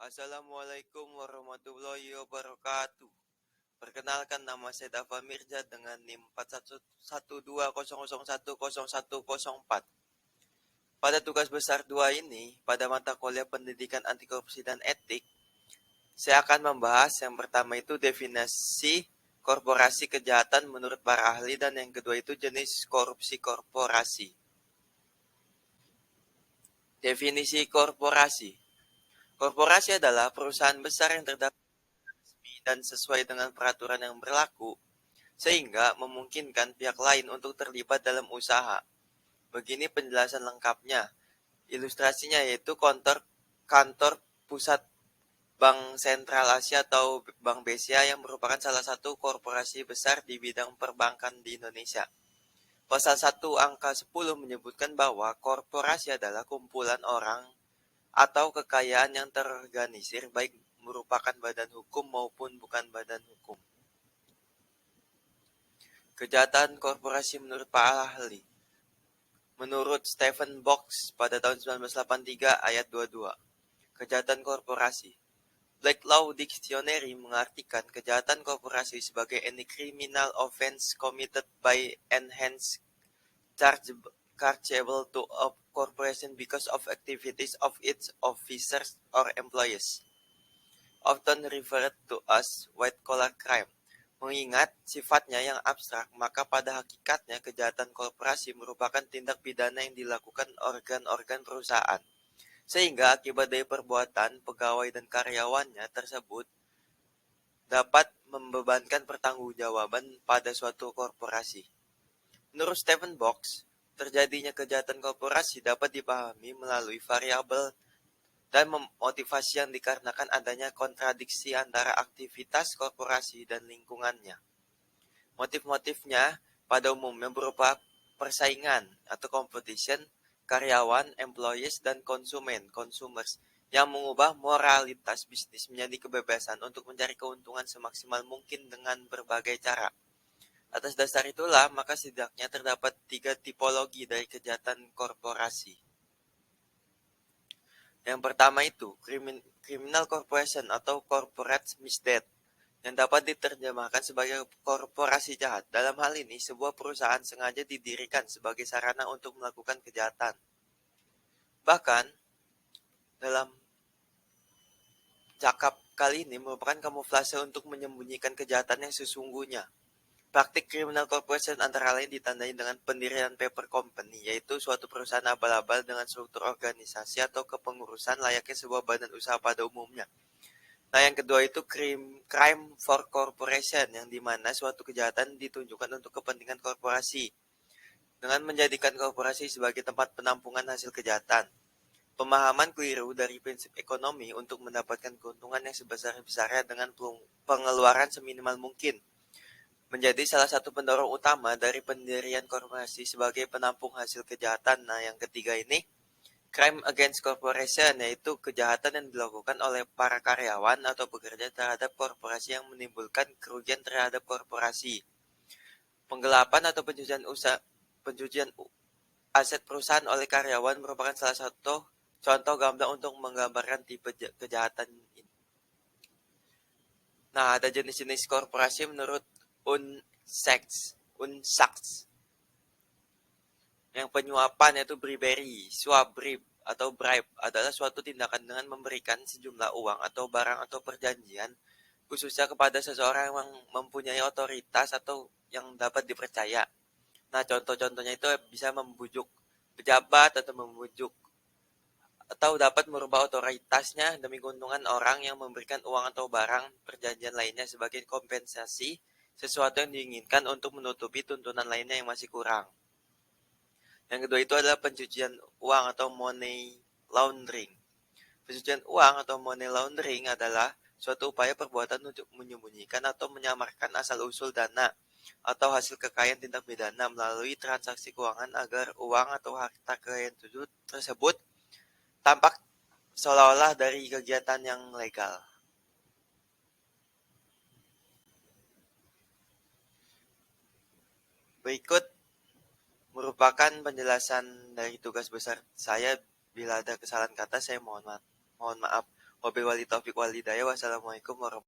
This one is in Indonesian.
Assalamualaikum warahmatullahi wabarakatuh. Perkenalkan, nama saya Dava Mirza dengan NIM 4112001014. Pada tugas besar 2 ini, pada mata kuliah Pendidikan Anti Korupsi dan Etik, saya akan membahas yang pertama itu definisi korporasi kejahatan menurut para ahli, dan yang kedua itu jenis korupsi korporasi. Definisi korporasi. Korporasi adalah perusahaan besar yang terdaftar dan sesuai dengan peraturan yang berlaku, sehingga memungkinkan pihak lain untuk terlibat dalam usaha. Begini penjelasan lengkapnya. Ilustrasinya yaitu kantor pusat Bank Sentral Asia atau Bank BCA yang merupakan salah satu korporasi besar di bidang perbankan di Indonesia. Pasal 1 angka 10 menyebutkan bahwa korporasi adalah kumpulan orang atau kekayaan yang terorganisir, baik merupakan badan hukum maupun bukan badan hukum. Kejahatan korporasi menurut Pak ahli. Menurut Stephen Box pada tahun 1983 ayat 22, kejahatan korporasi. Black Law Dictionary mengartikan kejahatan korporasi sebagai any criminal offense committed by enhanced chargeable to a corporation because of activities of its officers or employees, often referred to as white-collar crime. Mengingat sifatnya yang abstrak, maka pada hakikatnya kejahatan korporasi merupakan tindak pidana yang dilakukan organ-organ perusahaan, sehingga akibat dari perbuatan pegawai dan karyawannya tersebut dapat membebankan pertanggungjawaban pada suatu korporasi. Menurut Stephen Box, terjadinya kejahatan korporasi dapat dipahami melalui variabel dan motivasi yang dikarenakan adanya kontradiksi antara aktivitas korporasi dan lingkungannya. Motif-motifnya pada umumnya berupa persaingan atau competition, karyawan, employees, dan konsumen, consumers, yang mengubah moralitas bisnis menjadi kebebasan untuk mencari keuntungan semaksimal mungkin dengan berbagai cara. Atas dasar itulah, maka setidaknya terdapat 3 tipologi dari kejahatan korporasi. Yang pertama itu, criminal corporation atau corporate misdeed, yang dapat diterjemahkan sebagai korporasi jahat. Dalam hal ini, sebuah perusahaan sengaja didirikan sebagai sarana untuk melakukan kejahatan. Bahkan, dalam cakap kali ini merupakan kamuflase untuk menyembunyikan kejahatan yang sesungguhnya. Praktik criminal corporation antara lain ditandai dengan pendirian paper company, yaitu suatu perusahaan abal-abal dengan struktur organisasi atau kepengurusan layaknya sebuah badan usaha pada umumnya. Nah, yang kedua itu crime for corporation, yang dimana suatu kejahatan ditunjukkan untuk kepentingan korporasi, dengan menjadikan korporasi sebagai tempat penampungan hasil kejahatan. Pemahaman keliru dari prinsip ekonomi untuk mendapatkan keuntungan yang sebesar-besarnya dengan pengeluaran seminimal mungkin menjadi salah satu pendorong utama dari pendirian korporasi sebagai penampung hasil kejahatan. Nah, yang ketiga ini, crime against corporation, yaitu kejahatan yang dilakukan oleh para karyawan atau pekerja terhadap korporasi yang menimbulkan kerugian terhadap korporasi. Penggelapan atau pencucian aset perusahaan oleh karyawan merupakan salah satu contoh gamblang untuk menggambarkan tipe kejahatan ini. Nah, ada jenis-jenis korporasi menurut Unsachs. Yang penyuapan yaitu bribery, suap, atau bribe adalah suatu tindakan dengan memberikan sejumlah uang atau barang atau perjanjian khususnya kepada seseorang yang mempunyai otoritas atau yang dapat dipercaya. Nah, contoh-contohnya itu bisa membujuk pejabat atau dapat merubah otoritasnya demi keuntungan orang yang memberikan uang atau barang perjanjian lainnya sebagai kompensasi sesuatu yang diinginkan untuk menutupi tuntunan lainnya yang masih kurang. Yang kedua itu adalah pencucian uang atau money laundering. Pencucian uang atau money laundering adalah suatu upaya perbuatan untuk menyembunyikan atau menyamarkan asal-usul dana atau hasil kekayaan tindak pidana melalui transaksi keuangan agar uang atau harta kekayaan tersebut tampak seolah-olah dari kegiatan yang legal. Berikut merupakan penjelasan dari tugas besar saya. Bila ada kesalahan kata, saya mohon maaf. Wabillahi taufiq wal hidayah. Wassalamualaikum warahmatullahi wabarakatuh.